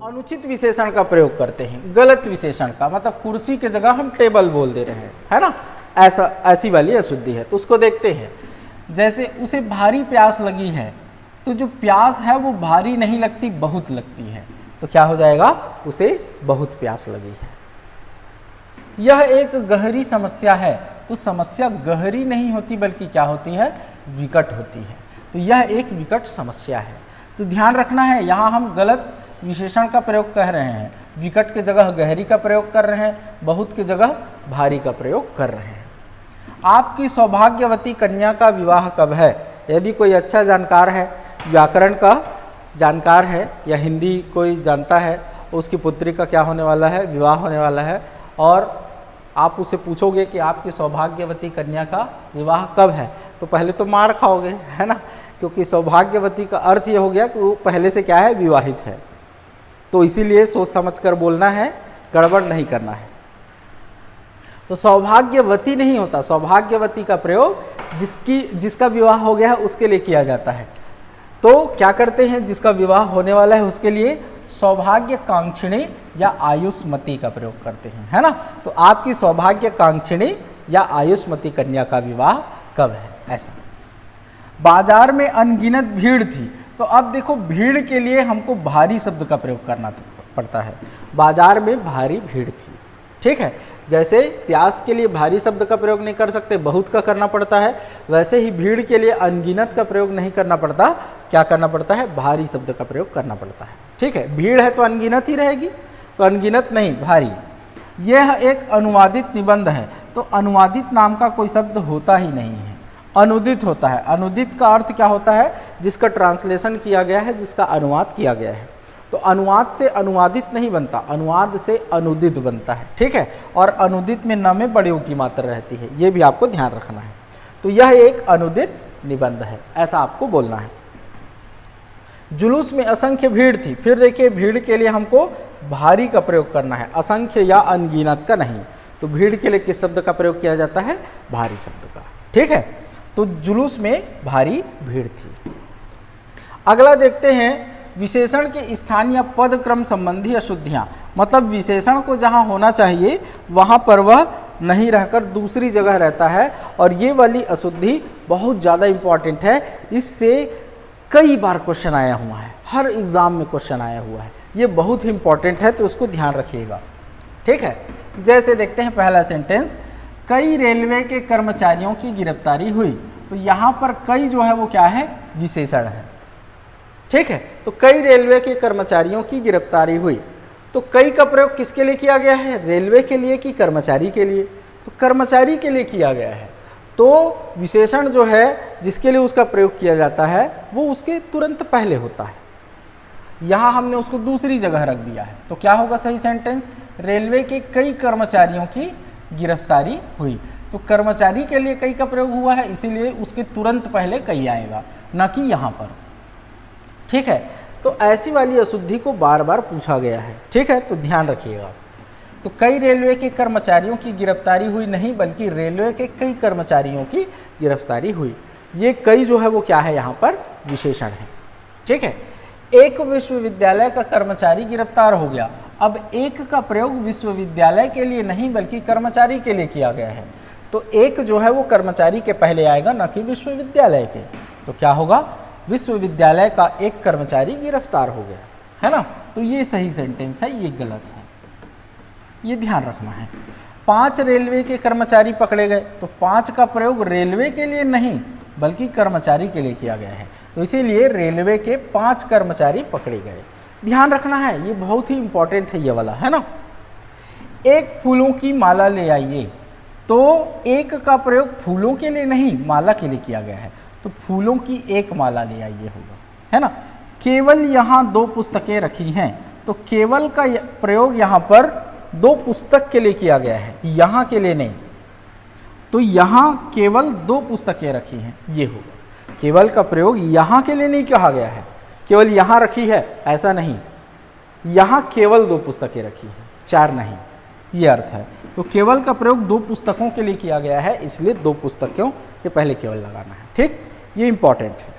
अनुचित विशेषण का प्रयोग करते हैं, गलत विशेषण का, मतलब कुर्सी के जगह हम टेबल बोल दे रहे हैं, है ना, ऐसी वाली अशुद्धि है। तो उसको देखते हैं। जैसे उसे भारी प्यास लगी है, तो जो प्यास है वो भारी नहीं लगती, बहुत लगती है, तो क्या हो जाएगा, उसे बहुत प्यास लगी है। यह एक गहरी समस्या है, तो समस्या गहरी नहीं होती बल्कि क्या होती है, विकट होती है। तो यह एक विकट समस्या है। तो ध्यान रखना है, यहाँ हम गलत विशेषण का प्रयोग कर रहे हैं, विकट के जगह गहरी का प्रयोग कर रहे हैं, बहुत की जगह भारी का प्रयोग कर रहे हैं। आपकी सौभाग्यवती कन्या का विवाह कब है? यदि कोई अच्छा जानकार है, व्याकरण का जानकार है या हिंदी कोई जानता है, उसकी पुत्री का क्या होने वाला है, विवाह होने वाला है, और आप उसे पूछोगे कि आपकी सौभाग्यवती कन्या का विवाह कब है, तो पहले तो मार खाओगे, है ना, क्योंकि सौभाग्यवती का अर्थ ये हो गया कि वो पहले से क्या है, विवाहित है। तो इसीलिए सोच समझ कर बोलना है, गड़बड़ नहीं करना है। तो सौभाग्यवती नहीं होता, सौभाग्यवती का प्रयोग जिसका विवाह हो गया है उसके लिए किया जाता है। तो क्या करते हैं, जिसका विवाह होने वाला है उसके लिए सौभाग्य कांक्षिणी या आयुष्मती का प्रयोग करते हैं, है ना। तो आपकी सौभाग्य कांक्षिणी या आयुष्मती कन्या का विवाह कब है, ऐसा। बाजार में अनगिनत भीड़ थी, तो अब देखो भीड़ के लिए हमको भारी शब्द का प्रयोग करना पड़ता है। बाजार में भारी भीड़ थी, ठीक है। जैसे प्यास के लिए भारी शब्द का प्रयोग नहीं कर सकते, बहुत का करना पड़ता है, वैसे ही भीड़ के लिए अनगिनत का प्रयोग नहीं करना पड़ता, क्या करना पड़ता है, भारी शब्द का प्रयोग करना पड़ता है, ठीक है। भीड़ है तो अनगिनत ही रहेगी, तो अनगिनत नहीं, भारी। यह एक अनुवादित निबंध है, तो अनुवादित नाम का कोई शब्द होता ही नहीं है, अनुदित होता है। अनुदित का अर्थ क्या होता है, जिसका ट्रांसलेशन किया गया है, जिसका अनुवाद किया गया है। तो अनुवाद से अनुवादित नहीं बनता, अनुवाद से अनुदित बनता है, ठीक है। और अनुदित में न में बड़े ऊ की मात्रा रहती है, ये भी आपको ध्यान रखना है। तो यह एक अनुदित निबंध है, ऐसा आपको बोलना है। जुलूस में असंख्य भीड़ थी, फिर देखिए भीड़ के लिए हमको भारी का प्रयोग करना है, असंख्य या अनगिनत का नहीं। तो भीड़ के लिए किस शब्द का प्रयोग किया जाता है, भारी शब्द का, ठीक है। तो जुलूस में भारी भीड़ थी। अगला देखते हैं, विशेषण के स्थान या पद क्रम संबंधी अशुद्धियां, मतलब विशेषण को जहां होना चाहिए वहां पर वह नहीं रहकर दूसरी जगह रहता है, और ये वाली अशुद्धि बहुत ज़्यादा इम्पॉर्टेंट है। इससे कई बार क्वेश्चन आया हुआ है, हर एग्जाम में क्वेश्चन आया हुआ है, ये बहुत ही इंपॉर्टेंट है, तो उसको ध्यान रखिएगा, ठीक है। जैसे देखते हैं पहला सेंटेंस, कई रेलवे के कर्मचारियों की गिरफ्तारी हुई, तो यहाँ पर कई जो है वो क्या है, विशेषण है, ठीक है। तो कई रेलवे के कर्मचारियों की गिरफ्तारी हुई, तो कई का प्रयोग किसके लिए किया गया है, रेलवे के लिए कि कर्मचारी के लिए, तो कर्मचारी के लिए किया गया है। तो विशेषण जो है जिसके लिए उसका प्रयोग किया जाता है वो उसके तुरंत पहले होता है, यहाँ हमने उसको दूसरी जगह रख दिया है। तो क्या होगा सही सेंटेंस, रेलवे के कई कर्मचारियों की गिरफ्तारी हुई। तो कर्मचारी के लिए कई का प्रयोग हुआ है, इसीलिए उसके तुरंत पहले कई आएगा, न कि यहाँ पर, ठीक है। तो ऐसी वाली अशुद्धि को बार बार पूछा गया है, ठीक है, तो ध्यान रखिएगा। तो कई रेलवे के कर्मचारियों की गिरफ्तारी हुई नहीं, बल्कि रेलवे के कई कर्मचारियों की गिरफ्तारी हुई। ये कई जो है वो क्या है, यहाँ पर विशेषण है, ठीक है। एक विश्वविद्यालय का कर्मचारी गिरफ्तार हो गया, अब एक का प्रयोग विश्वविद्यालय के लिए नहीं बल्कि कर्मचारी के लिए किया गया है। तो एक जो है वो कर्मचारी के पहले आएगा, न कि विश्वविद्यालय के। तो क्या होगा, विश्वविद्यालय का एक कर्मचारी गिरफ्तार हो गया, है ना। तो ये सही सेंटेंस है, ये गलत है, ये ध्यान रखना है। 5 रेलवे के कर्मचारी पकड़े गए, तो 5 का प्रयोग रेलवे के लिए नहीं बल्कि कर्मचारी के लिए किया गया है, तो इसीलिए रेलवे के 5 कर्मचारी पकड़े गए। ध्यान रखना है, ये बहुत ही इंपॉर्टेंट है ये वाला, है ना। एक फूलों की माला ले आइए, तो एक का प्रयोग फूलों के लिए नहीं माला के लिए किया गया है, तो फूलों की एक माला ले आइए होगा, है ना। केवल यहाँ 2 पुस्तकें रखी हैं, तो केवल का प्रयोग यहाँ पर 2 पुस्तक के लिए किया गया है, यहाँ के लिए नहीं। तो यहाँ केवल 2 पुस्तकें रखी हैं, ये होगा। केवल का प्रयोग यहाँ के लिए नहीं कहा गया है, केवल यहाँ रखी है ऐसा नहीं, यहाँ केवल 2 पुस्तकें रखी हैं, 4 नहीं, ये अर्थ है। तो केवल का प्रयोग 2 पुस्तकों के लिए किया गया है, इसलिए 2 पुस्तकों के पहले केवल लगाना है, ठीक, ये इंपॉर्टेंट है।